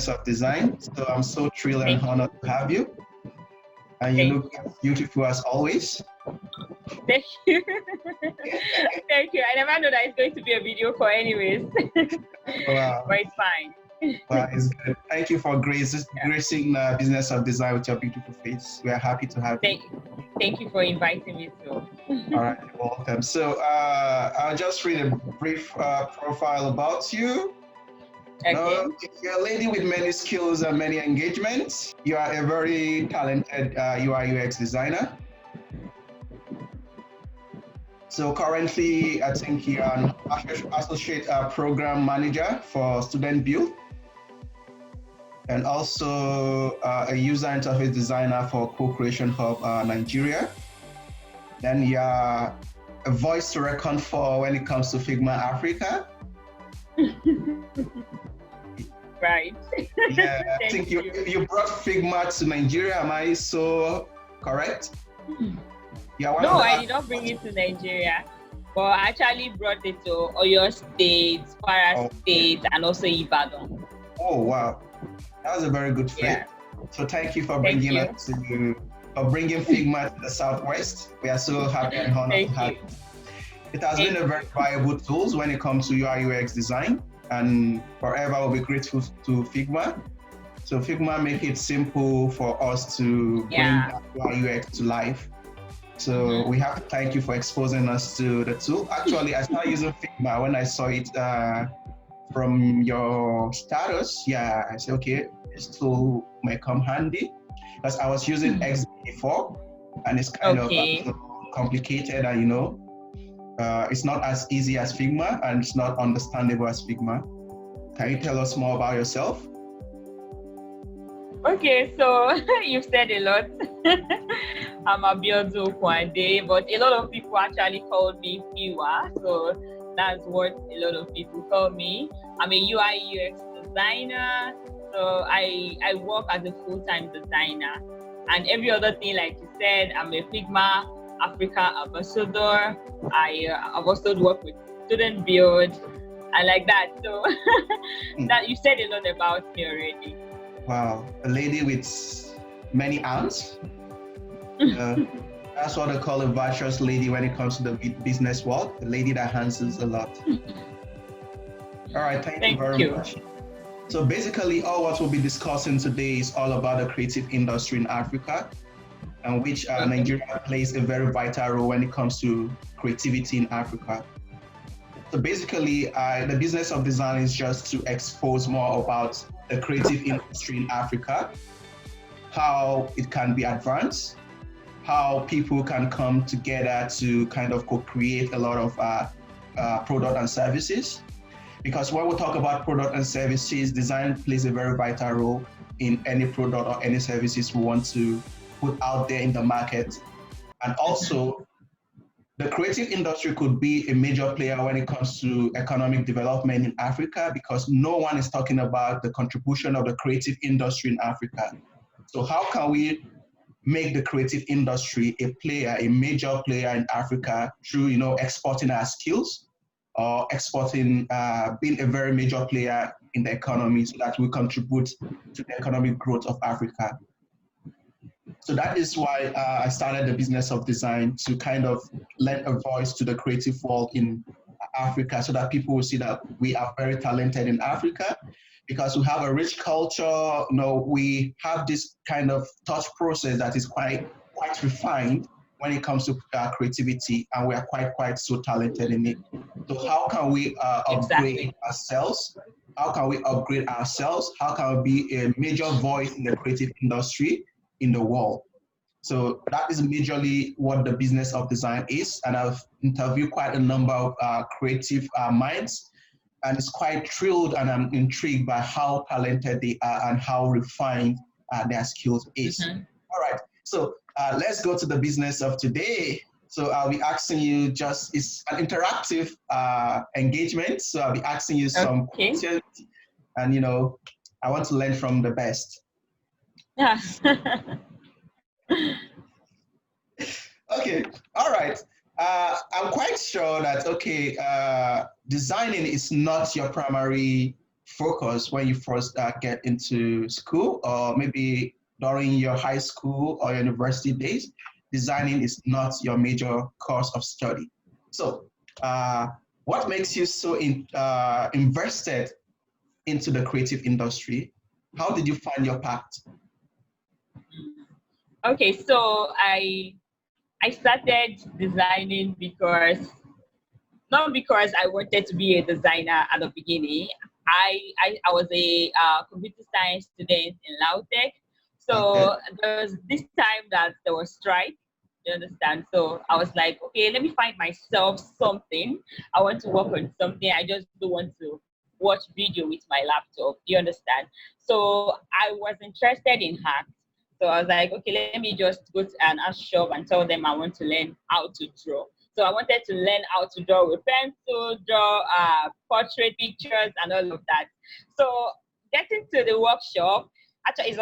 Business of Design. So I'm so thrilled and Thank you. honored to have you. And you look beautiful as always. Thank you. Thank you. I never know that it's going to be a video call anyways. Wow. But it's fine. Wow, it's good. Thank you for gracing Business of Design with your beautiful face. We are happy to have you. Thank you for inviting me too. All right, you're welcome. So I'll just read a brief profile about you. Okay. You're a lady with many skills and many engagements. You are a very talented UIUX designer. So currently, I think you're an associate program manager for Student Build, and also a user interface designer for Co-Creation Hub Nigeria. Then you're a voice to reckon for when it comes to Figma Africa. Right. Yeah, I think you brought Figma to Nigeria. Am I so correct? Yeah. No, I did not bring it to Nigeria, but I actually brought it to Oyo State, Kwara State, and also Ibadan. Oh wow, that was a very good fit. Yeah. So thank you for bringing us to bringing Figma to the Southwest. We are so happy and honored to have you. It has been a very valuable tool when it comes to UI/UX design, and forever we'll be grateful to Figma. So Figma make it simple for us to bring UI/UX to life. So we have to thank you for exposing us to the tool. Actually, I started using Figma when I saw it from your status. Yeah, I said, okay, this tool may come handy because I was using X before, and it's kind of complicated, and it's not as easy as Figma, and it's not understandable as Figma. Can you tell us more about yourself? Okay, so you've said a lot. I'm Abiodun Okunade, but a lot of people actually call me Fiwa, so that's what a lot of people call me. I'm a UI/UX designer, so I work as a full-time designer. And every other thing, like you said, I'm a Figma Africa ambassador. I've also worked with Student Build, and like that. So that you said a lot about me already. Wow, a lady with many arms. That's what I call a virtuous lady when it comes to the business world, a lady that handles a lot. All right, thank you very much. So basically, all what we'll be discussing today is all about the creative industry in Africa, and which Nigeria plays a very vital role when it comes to creativity in Africa. So basically, the business of design is just to expose more about the creative industry in Africa, how it can be advanced, how people can come together to kind of co-create a lot of product and services. Because when we talk about product and services, design plays a very vital role in any product or any services we want to put out there in the market. And also, the creative industry could be a major player when it comes to economic development in Africa, because no one is talking about the contribution of the creative industry in Africa. So how can we make the creative industry a major player in Africa through, exporting our skills, or exporting, being a very major player in the economy, so that we contribute to the economic growth of Africa. So that is why I started the business of design, to kind of lend a voice to the creative world in Africa, so that people will see that we are very talented in Africa, because we have a rich culture. We have this kind of thought process that is quite refined when it comes to creativity, and we are quite so talented in it. So how can we upgrade ourselves? How can we upgrade ourselves? How can we be a major voice in the creative industry in the world? So that is majorly what the business of design is. And I've interviewed quite a number of creative minds, and it's quite thrilled, and I'm intrigued by how talented they are and how refined their skills is. All right, so let's go to the business of today. So I'll be asking you it's an interactive engagement. So I'll be asking you some questions, and I want to learn from the best. Yeah. Okay, all right. I'm quite sure that, designing is not your primary focus when you first get into school, or maybe during your high school or university days, designing is not your major course of study. So, what makes you so invested into the creative industry? How did you find your path? Okay, so I started designing not because I wanted to be a designer at the beginning. I was a computer science student in Lautech. Okay. So there was this time that there was strike. You understand? So I was like, okay, let me find myself something. I want to work on something. I just don't want to watch video with my laptop. Do you understand? So I was interested in art. So I was like, okay, let me just go to an art shop and tell them I want to learn how to draw. So I wanted to learn how to draw with pencil, draw portrait pictures and all of that. So getting to the workshop, actually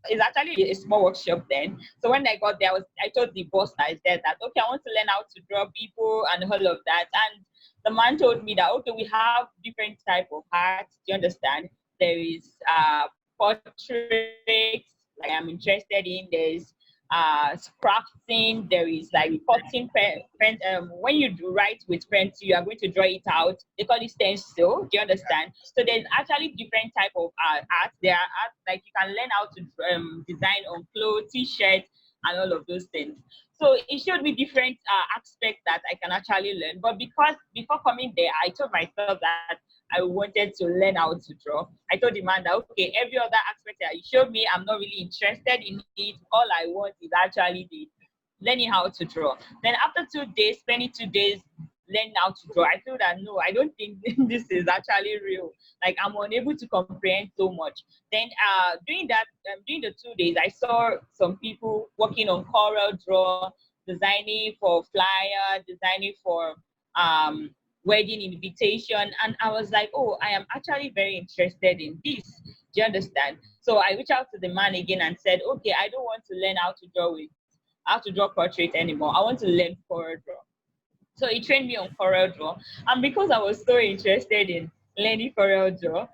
is actually a small workshop then. So when I got there, I told the boss that is there that okay, I want to learn how to draw people and all of that. And the man told me that okay, we have different type of art. Do you understand? There is portraits like I'm interested in. There's crafting. There is like cutting pen. When you do write with pencil, you are going to draw it out. They call it stencil. Do you understand? So there's actually different type of art. There are art like you can learn how to design on clothes, t-shirts, and all of those things. So it showed me different aspects that I can actually learn. But because before coming there, I told myself that I wanted to learn how to draw. I told the man that okay, every other aspect that you showed me, I'm not really interested in it. All I want is actually the learning how to draw. Then after 2 days, spending 2 days learning how to draw, I feel that no, I don't think this is actually real. Like I'm unable to comprehend so much. Then during the 2 days, I saw some people working on Corel Draw, designing for flyer, designing for um wedding invitation, and I was like, oh, I am actually very interested in this. Do you understand? So I reached out to the man again and said, okay, I don't want to learn how to draw portrait anymore. I want to learn Corel Draw. So he trained me on Corel Draw. And because I was so interested in learning Corel Draw,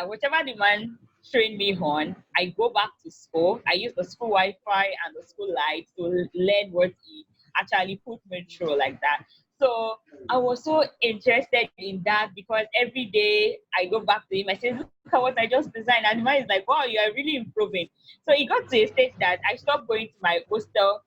whatever the man trained me on, I go back to school. I use the school Wi-Fi and the school light to learn what he actually put me through like that. So I was so interested in that because every day I go back to him, I say, look at what I just designed. And the man is like, wow, you are really improving. So it got to a stage that I stopped going to my hostel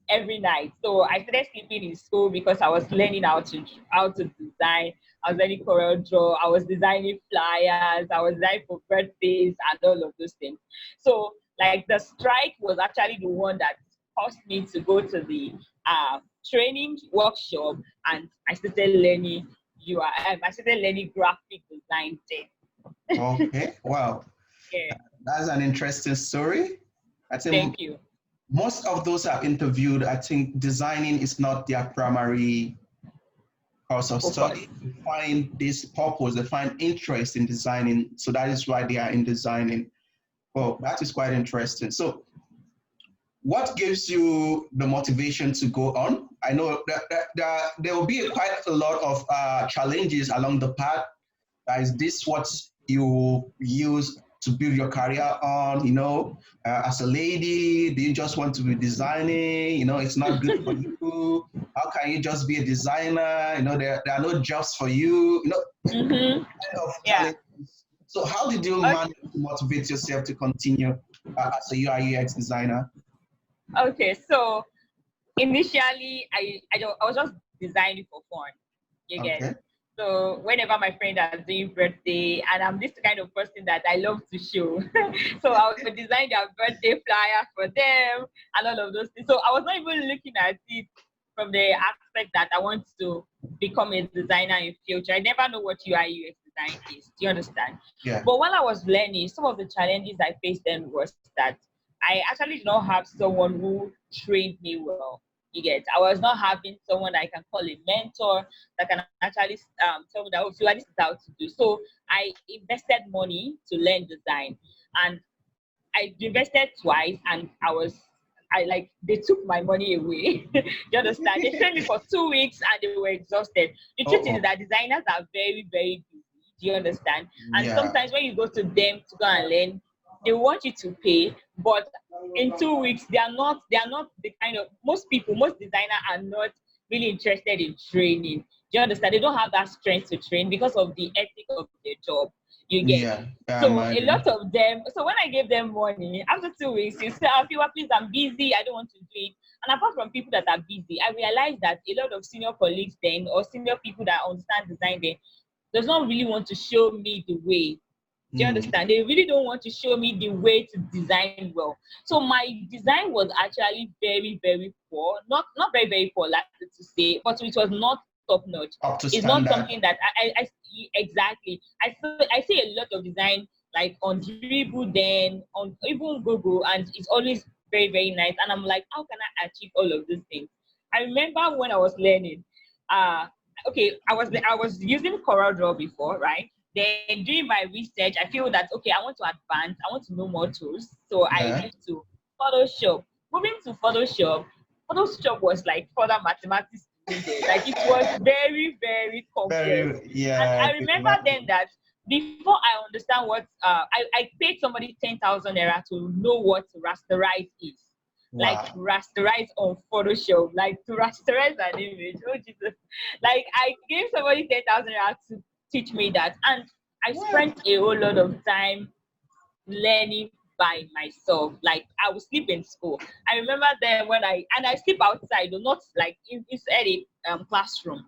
every night. So I started sleeping in school because I was learning how to design. I was learning Corel Draw. I was designing flyers. I was designing for birthdays and all of those things. So like the strike was actually the one that caused me to go to the training workshop, and I started learning I started learning graphic design then. Okay. Wow. Yeah. That's an interesting story. I think Thank you. most of those I've interviewed, I think designing is not their primary course of Focus. study. They find this purpose, they find interest in designing. So that is why they are in designing. Well, that is quite interesting. So what gives you the motivation to go on? I know that there will be quite a lot of challenges along the path. Is this what you use to build your career on? As a lady, do you just want to be designing? It's not good for you. How can you just be a designer? There are no jobs for you. Mm-hmm. Kind of Yeah. challenges. So how did you Okay. manage to motivate yourself to continue as a UIUX designer? Okay. So initially I was just designing for fun, you get. Okay. So whenever my friend are doing birthday, and I'm this kind of person that I love to show, so I would design their birthday flyer for them and all of those things. So I was not even looking at it from the aspect that I want to become a designer in future. I never know what UI UX design is. Do you understand? Yeah. But while I was learning, some of the challenges I faced then was that I actually did not have someone who trained me well. You get, I was not having someone I can call a mentor that can actually tell me that, oh, Fiwa, this is how to do. So I invested money to learn design, and I invested twice, and I like they took my money away. You understand? They trained me for 2 weeks and they were exhausted. The truth is Oh. that designers are very, very busy. Do you understand? And Yeah. sometimes when you go to them to go and learn, they want you to pay, but in 2 weeks they are not the kind of, most people, most designers are not really interested in training. Do you understand? They don't have that strength to train because of the ethic of their job. You get. Yeah. So a Imagine. lot of them, so when I gave them money, after 2 weeks, you say, Fiwa, please, I'm busy, I don't want to do it. And apart from people that are busy, I realized that a lot of senior colleagues then, or senior people that understand design then, does not really want to show me the way. Do you Mm. understand? They really don't want to show me the way to design well. So my design was actually very, very poor. Not very, very poor, like to say, but it was not top notch. Up to It's not standard. something that I exactly. I see a lot of design like on Dribble, then on even Google, and it's always very, very nice. And I'm like, how can I achieve all of these things? I remember when I was learning, okay, I was using CorelDRAW before, right? Then during my research, I feel that okay, I want to advance, I want to know more tools. So I Yeah. moved to Photoshop. Moving to Photoshop was like further mathematics needed. Like it was very, very complex. Very, And yeah, I I could remember then imagine. that before I understand what I paid somebody 10,000 naira to know what rasterize is. Like Wow. rasterize on Photoshop, like to rasterize an image. Oh Jesus! Like I gave somebody 10,000 naira to teach me that, and I What? spent a whole lot of time learning by myself. Like I would sleep in school. I remember then when I sleep outside, or not like inside a classroom,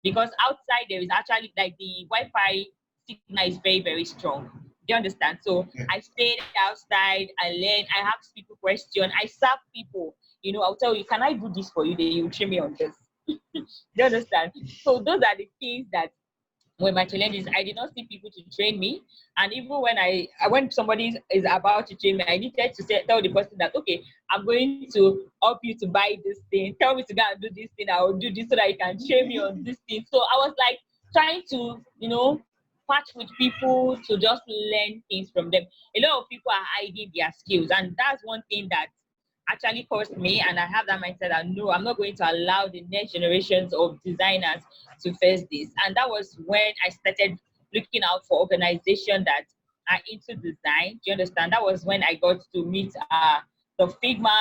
because outside there is actually like the Wi-Fi signal is very, very strong. Do you understand? So Yeah. I stayed outside, I learned, I asked people questions, I serve people. I'll tell you, can I do this for you? Then you train me on this. Do you understand? So those are the things that when my challenges, I did not see people to train me. And even when somebody is about to train me, I needed to tell the person that okay, I'm going to help you to buy this thing. Tell me to go and do this thing. I will do this so that you can train me on this thing. So I was like trying to, patch with people to just learn things from them. A lot of people are hiding their skills, and that's one thing that actually caused me. And I have that mindset that no, I'm not going to allow the next generations of designers to face this. And that was when I started looking out for organizations that are into design. Do you understand? That was when I got to meet the Figma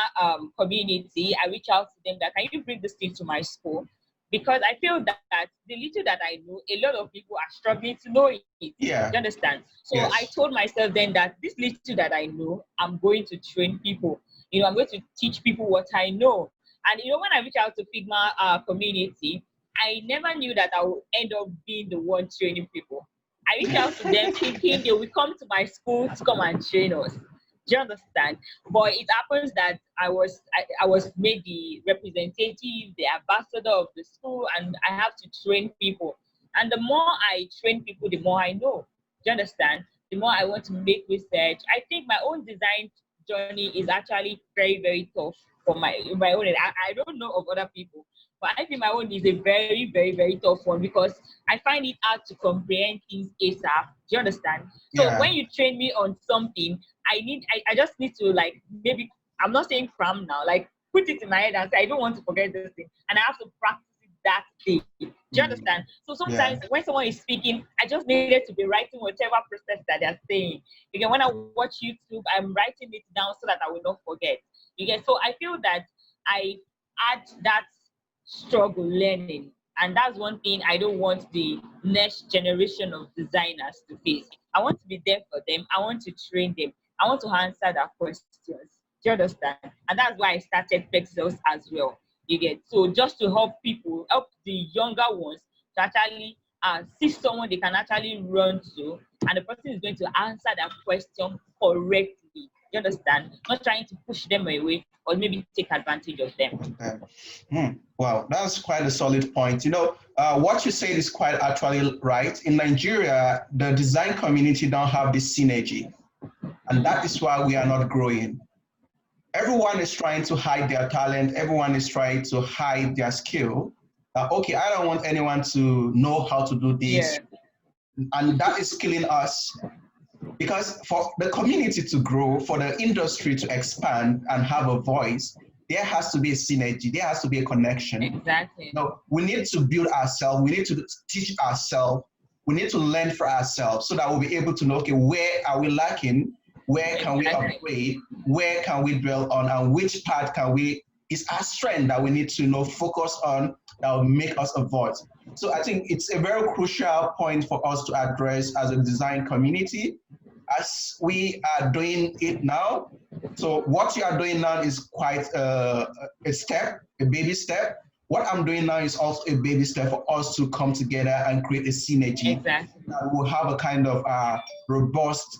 community. I reached out to them that can you bring this thing to my school? Because I feel that the little that I know, a lot of people are struggling to know it. Do Yeah. you understand? So I Yes. told myself then that this little that I know, I'm going to train people. I'm going to teach people what I know. And when I reach out to Figma community, I never knew that I would end up being the one training people. I reach out to them thinking they will come to my school to come and train us. Do you understand? But it happens that I was made the representative, the ambassador of the school, and I have to train people. And the more I train people, the more I know. Do you understand? The more I want to make research. I think my own design journey is actually very, very tough for my own. I don't know of other people, but I think my own is a very, very, very tough one because I find it hard to comprehend things ASAP. Do you understand? So Yeah. when you train me on something, I just need to like maybe I'm not saying cram now, like put it in my head and say I don't want to forget this thing, and I have to practice it that day. Do you Mm. understand? So Yeah. sometimes when someone is speaking, I just needed to be writing whatever process that they're saying. Again, when I watch YouTube, I'm writing it down so that I will not forget. You get. So I feel that I had that struggle learning, and that's one thing I don't want the next generation of designers to face. I want to be there for them. I want to train them. I want to answer their questions. Do you understand? And that's why I started Pexels as well. You get. So just to help people, help the younger ones to actually see someone they can actually run to, and the person is going to answer that question correctly. You understand? Not trying to push them away or maybe take advantage of them. Okay. Wow, that's quite a solid point. What you said is quite actually right. In Nigeria, the design community don't have this synergy, and that is why we are not growing. Everyone is trying to hide their talent. Everyone is trying to hide their skill. Okay, I don't want anyone to know how to do this, Yeah, and that is killing us. Because for the community to grow, for the industry to expand and have a voice, there has to be a synergy, there has to be a connection. exactly. No, we need to build ourselves, we need to teach ourselves we need to learn for ourselves so that we'll be able to know, okay, where are we lacking? Where can we upgrade? Where can we dwell on? And which part is our strength that we need to focus on that will make us a voice. So I think it's a very crucial point for us to address as a design community as we are doing it now. So what you are doing now is quite a baby step. What I'm doing now is also a baby step for us to come together and create a synergy. Exactly. That will have a kind of robust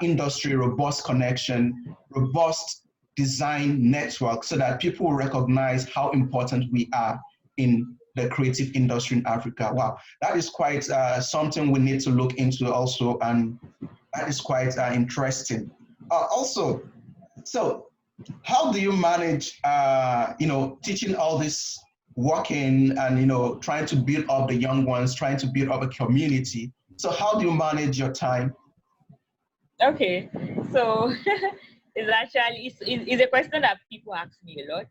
industry, robust connection, robust design network so that people will recognize how important we are in the creative industry in Africa. Wow, that is quite something we need to look into also, and that is quite interesting. Also, so how do you manage, teaching all this, working and, trying to build up the young ones, trying to build up a community? So how do you manage your time? Okay, so it's a question that people ask me a lot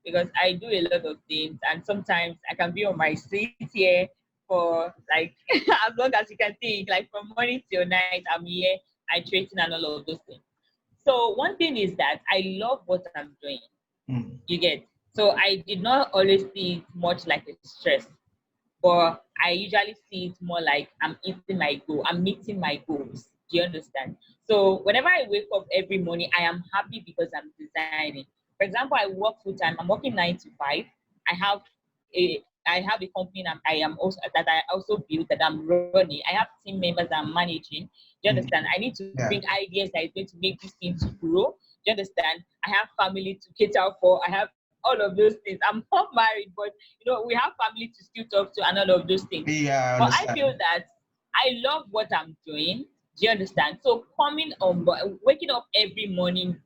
because I do a lot of things, and sometimes I can be on my seat here for like as long as you can think, like from morning till night, I'm here, I training and all of those things. So one thing is that I love what I'm doing. You get, so I did not always see it much like a stress, but I usually see it more like I'm eating my goal, I'm meeting my goals. Do you understand? So whenever I wake up every morning, I am happy because I'm designing. For example, I work full time. I'm working 9 to 5. I have a company that I also built, that I'm running. I have team members that I'm managing. Do you understand? I need to bring ideas that is going to make this thing to grow. Do you understand? I have family to cater for. I have all of those things. I'm not married, but we have family to still talk to and all of those things. Yeah, but I feel that I love what I'm doing. Do you understand? So waking up every morning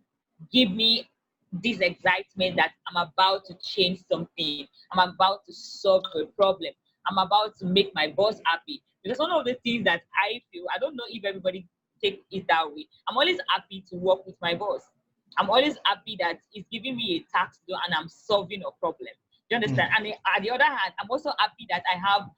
give me this excitement that I'm about to change something. I'm about to solve a problem. I'm about to make my boss happy. Because one of the things that I feel, I don't know if everybody take it that way. I'm always happy to work with my boss. I'm always happy that he's giving me a task to do and I'm solving a problem. Do you understand? And at the other hand, I'm also happy that I have,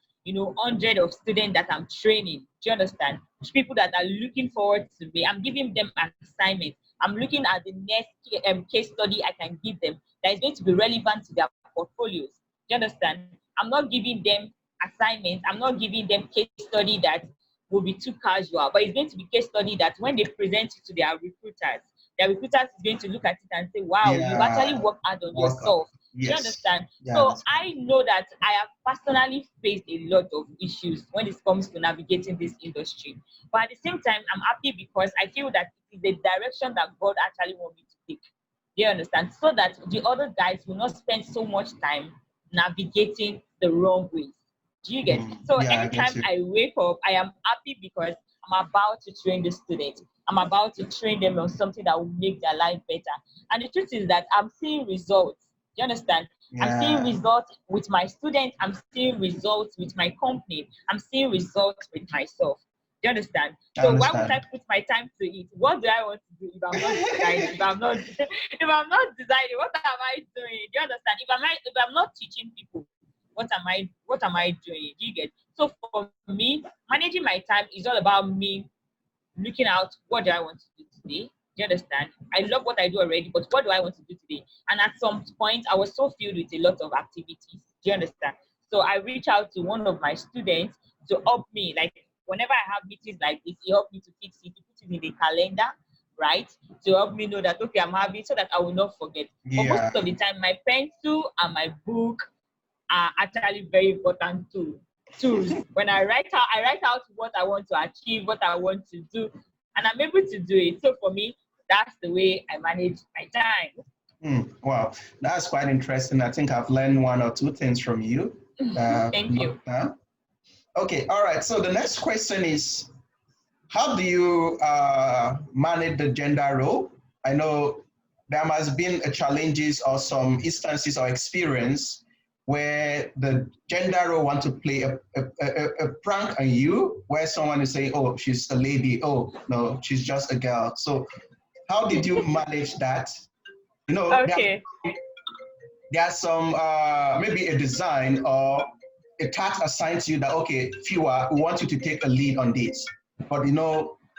hundreds of students that I'm training. Do you understand? People that are looking forward to me. I'm giving them assignments. I'm looking at the next case study I can give them that is going to be relevant to their portfolios. Do you understand? I'm not giving them assignments. I'm not giving them case study that will be too casual, but it's going to be case study that when they present it to their recruiters is going to look at it and say, wow, you've actually worked hard on yourself. Yes. Do you understand? Yeah, so I know that I have personally faced a lot of issues when it comes to navigating this industry. But at the same time, I'm happy because I feel that it is the direction that God actually wants me to take. Do you understand? So that the other guys will not spend so much time navigating the wrong ways. Do you get? So anytime I wake up, I am happy because I'm about to train the students. I'm about to train them on something that will make their life better. And the truth is that I'm seeing results. Do you understand? Yeah. I'm seeing results with my students. I'm seeing results with my company. I'm seeing results with myself. Do you understand? So why would I put my time to it? What do I want to do if I'm not designing? if I'm not designing, what am I doing? Do you understand? If I'm not teaching people, what am I doing? Do you get? So for me, managing my time is all about me looking out, what do I want to do today? Do you understand? I love what I do already, but what do I want to do today? And at some point, I was so filled with a lot of activities. Do you understand? So I reached out to one of my students to help me. Like whenever I have meetings like this, he helped me to fix it, to put it in the calendar, right? To help me know that, okay, I'm having, so that I will not forget. But most of the time, my pencil and my book are actually very important tools. When I write out what I want to achieve, what I want to do, and I'm able to do it. So for me, that's the way I manage my time. Wow, that's quite interesting. I think I've learned one or two things from you. Thank you. Okay, all right. So the next question is, how do you manage the gender role? I know there must have been challenges or some instances or experience where the gender role want to play a prank on you, where someone is saying, oh, she's a lady, oh, no, she's just a girl. So how did you manage that? Okay. There's some, maybe a design or a task assigned to you that, okay, Fiwa, we want you to take a lead on this. But,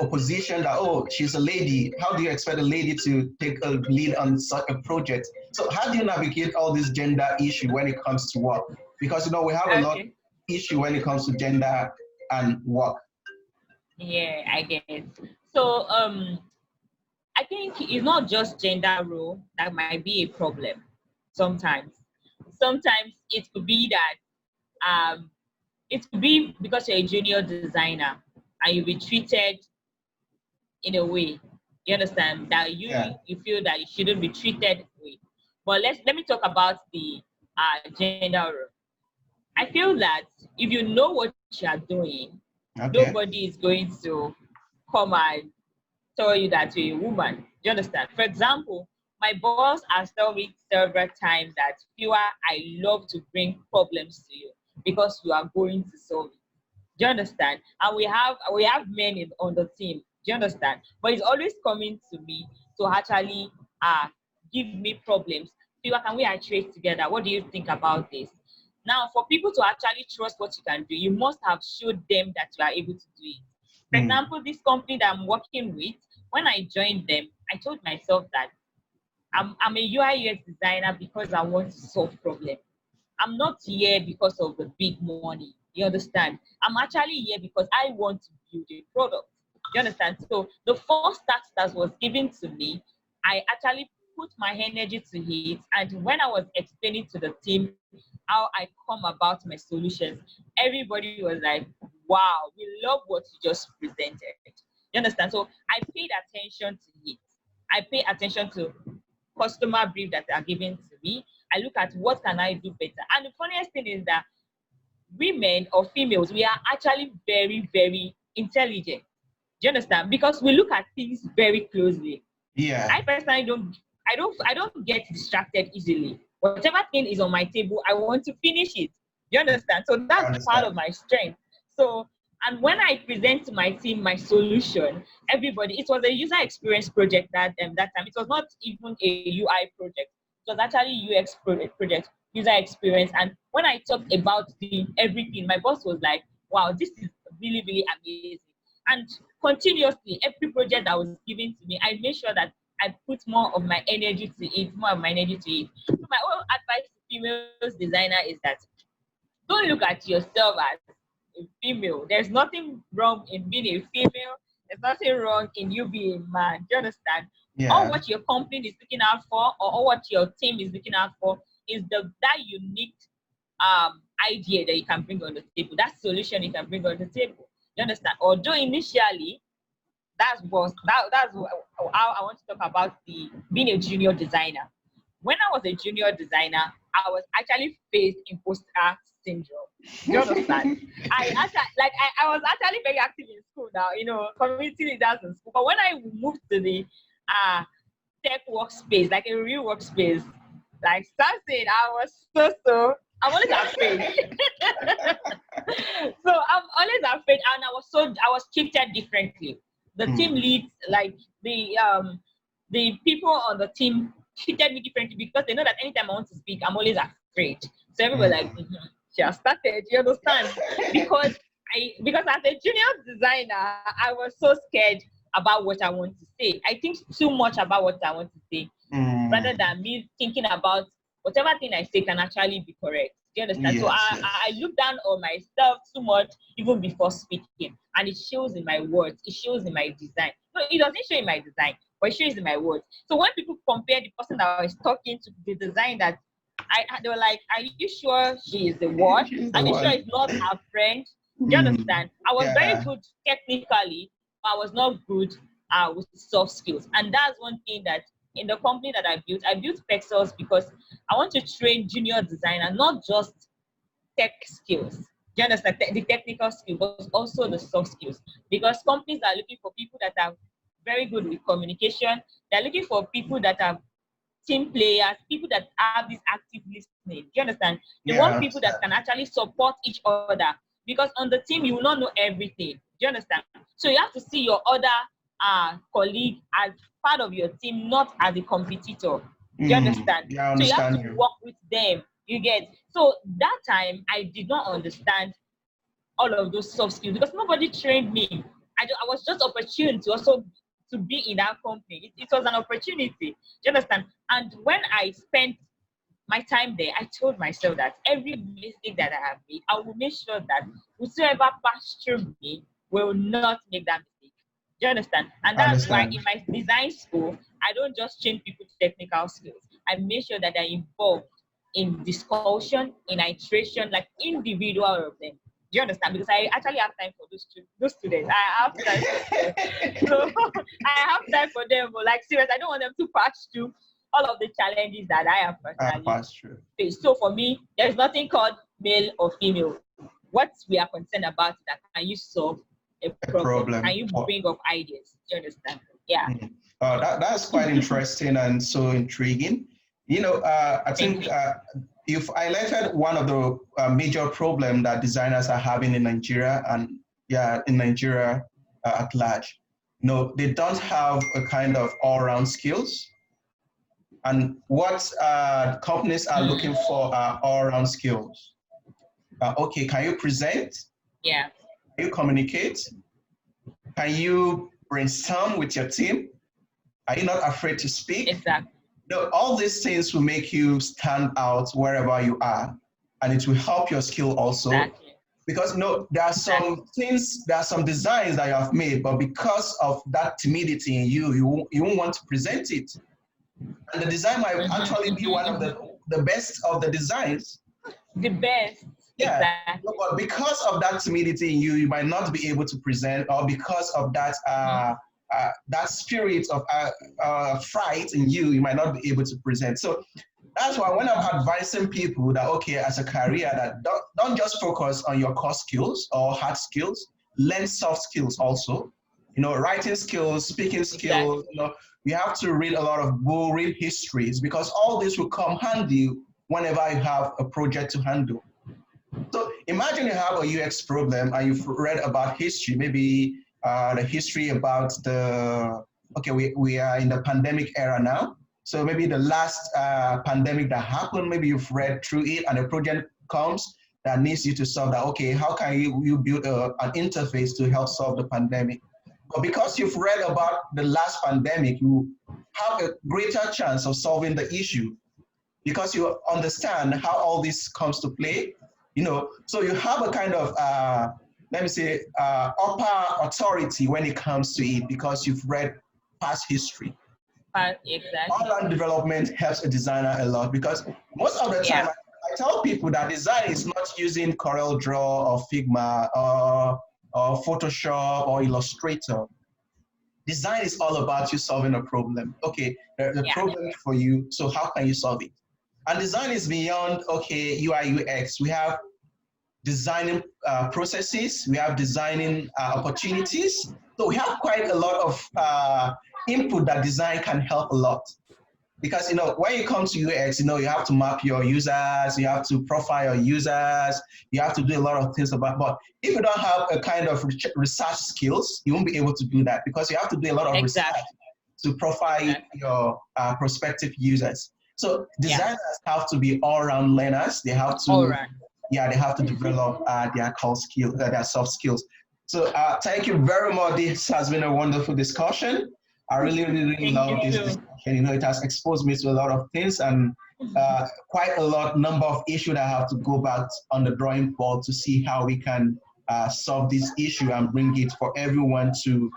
opposition that, oh, she's a lady. How do you expect a lady to take a lead on such a project? So how do you navigate all this gender issue when it comes to work? Because, we have a lot of issue when it comes to gender and work. Yeah, I get it. So, I think it's not just gender role that might be a problem sometimes. Sometimes it could be that it could be because you're a junior designer and you'll be treated in a way, you understand, that you feel that you shouldn't be treated with. But let me talk about the gender role. I feel that if you know what you are doing, nobody is going to come and tell you that you're a woman. Do you understand? For example, my boss has told me several times that, Fiwa, I love to bring problems to you because you are going to solve it. Do you understand? And we have men on the team. Do you understand? But it's always coming to me to actually give me problems. Fiwa, can we iterate together? What do you think about this? Now, for people to actually trust what you can do, you must have showed them that you are able to do it. For example, this company that I'm working with, when I joined them, I told myself that I'm a UIUX designer because I want to solve problems. I'm not here because of the big money. You understand? I'm actually here because I want to build a product. You understand? So the first task that was given to me, I actually put my energy to it. And when I was explaining to the team how I come about my solutions, everybody was like, wow, we love what you just presented. You understand? So I paid attention to it. I pay attention to customer brief that are given to me. I look at what can I do better. And the funniest thing is that women or females, we are actually very, very intelligent. Do you understand? Because we look at things very closely. Yeah. I personally don't get distracted easily. Whatever thing is on my table, I want to finish it. You understand? So that's part of my strength. So, and when I present to my team my solution, everybody, it was a user experience project that time. It was not even a UI project. It was actually UX project, user experience. And when I talked about the everything, my boss was like, wow, this is really, really amazing. And continuously, every project that was given to me, I made sure that I put more of my energy to it, more of my energy to it. So my own advice to female designer is that don't look at yourself as a female. There's nothing wrong in being a female. There's nothing wrong in you being a man. Do you understand? Yeah. All what your company is looking out for, or all what your team is looking out for, is that unique idea that you can bring on the table, that solution you can bring on the table. You understand? Although initially, that's how I want to talk about the being a junior designer. When I was a junior designer, I was actually faced imposter syndrome. Do you understand? I was actually very active in school now, community leaders in school. But when I moved to the tech workspace, like a real workspace, like Sam said, I was I'm always afraid. So I'm always afraid, and I was treated differently. The team leads, like the people on the team treated me differently because they know that anytime I want to speak, I'm always afraid. So everybody like, she has started, you understand? Because as a junior designer, I was so scared about what I want to say. I think too much about what I want to say, rather than me thinking about whatever thing I say can actually be correct. Do you understand? Yes, so I look down on myself too much even before speaking, and it shows in my words. It shows in my design. No, it doesn't show in my design, but it shows in my words. So when people compare the person that I was talking to the design that they were like, "Are you sure she is the one? Are you sure it's not her friend?" Do you understand? I was very good technically, but I was not good with soft skills, and that's one thing that in the company that I built Pexels because I want to train junior designer, not just tech skills. Do you understand? The technical skills, but also the soft skills. Because companies are looking for people that are very good with communication. They're looking for people that are team players, people that have this active listening. Do you understand? They want people that can actually support each other. Because on the team, you will not know everything. Do you understand? So you have to see your other colleague as part of your team, not as a competitor. Do you understand? Yeah, I so you have understand to work with them. You get? So that time I did not understand all of those soft skills because nobody trained me. I was just opportune to also to be in that company. It was an opportunity. Do you understand? And when I spent my time there, I told myself that every mistake that I have made, I will make sure that whosoever passed through me will not make that mistake. Do you understand? And I that's why understand. in my design school, I don't just train people to technical skills. I make sure that they're involved in discussion, in iteration, like individual of them. Do you understand? Because I actually have time for those students. I have time for them. So I have time for them. But like serious, I don't want them to pass through all of the challenges that I have personally faced. So for me, there's nothing called male or female. What we are concerned about is that can you solve a problem? Can you bring up ideas? Do you understand? Yeah. That's quite interesting and so intriguing. You know, I think you've highlighted one of the major problems that designers are having in Nigeria and in Nigeria at large. You know, they don't have a kind of all-round skills. And what companies are looking for are all-round skills. Okay, can you present? Yeah. Can you communicate? Can you brainstorm with your team? Are you not afraid to speak? Exactly. No, all these things will make you stand out wherever you are, and it will help your skill also. Exactly. Because there are some things, there are some designs that you have made, but because of that timidity in you, you won't want to present it. And the design might actually be one of the best of the designs. The best. Yeah, exactly. but because of that timidity in you, you might not be able to present, or because of that that spirit of fright in you, you might not be able to present. So that's why when I'm advising people that, okay, as a career, that don't just focus on your core skills or hard skills, learn soft skills also. You know, writing skills, speaking skills, you know, you have to read a lot of books, read histories, because all this will come handy whenever you have a project to handle. So imagine you have a UX problem and you've read about history, maybe the history about we are in the pandemic era now. So maybe the last pandemic that happened, maybe you've read through it and a project comes that needs you to solve that. Okay, how can you build an interface to help solve the pandemic? But because you've read about the last pandemic, you have a greater chance of solving the issue because you understand how all this comes to play. You know, so you have a kind of, let me say, upper authority when it comes to it because you've read past history. Exactly. Online development helps a designer a lot because most of the time I tell people that design is not using CorelDRAW or Figma or Photoshop or Illustrator. Design is all about you solving a problem. Okay, there's a problem for you, so how can you solve it? And design is beyond, okay, UIUX. We have designing processes, we have designing opportunities. So we have quite a lot of input that design can help a lot. Because, you know, when you come to UX, you know, you have to map your users, you have to profile your users, you have to do a lot of things but if you don't have a kind of research skills, you won't be able to do that because you have to do a lot of research to profile your prospective users. So designers have to be all-round learners. They have to, they have to develop their core skills, their soft skills. So thank you very much. This has been a wonderful discussion. I really love this discussion. You know, it has exposed me to a lot of things and quite a number of issues that I have to go back on the drawing board to see how we can solve this issue and bring it for everyone to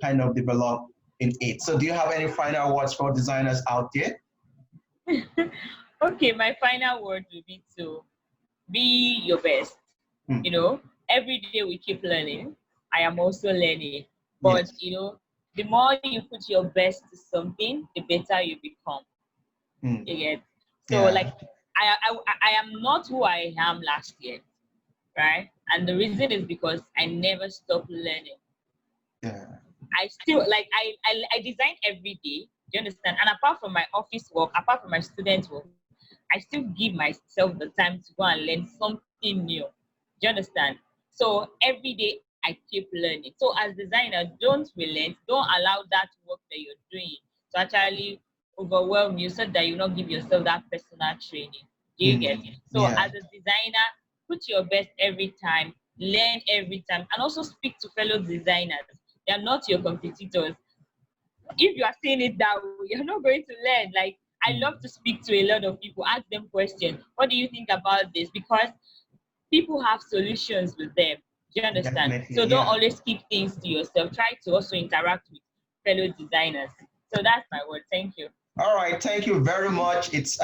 kind of develop in it. So do you have any final words for designers out there? Okay, my final word would be to be your best. You know, every day we keep learning. I am also learning. But, you know, the more you put your best to something, the better you become. You get? So, like, I am not who I am last year, right? And the reason is because I never stopped learning. I still, like, I design every day. Do you understand? And apart from my office work, apart from my student work, I still give myself the time to go and learn something new. Do you understand? So every day I keep learning. So as designer, don't relent. Don't allow that work that you're doing to actually overwhelm you so that you not give yourself that personal training. Do you get? So Yeah. as a designer, put your best every time, learn every time, and also speak to fellow designers. They are not your competitors. If you are saying it that way, you're not going to learn. Like, I love to speak to a lot of people, ask them questions. What do you think about this? Because people have solutions with them. Do you understand? Definitely, So don't yeah. always keep things to yourself. Try to also interact with fellow designers. So that's my word. Thank you. All right, thank you very much. It's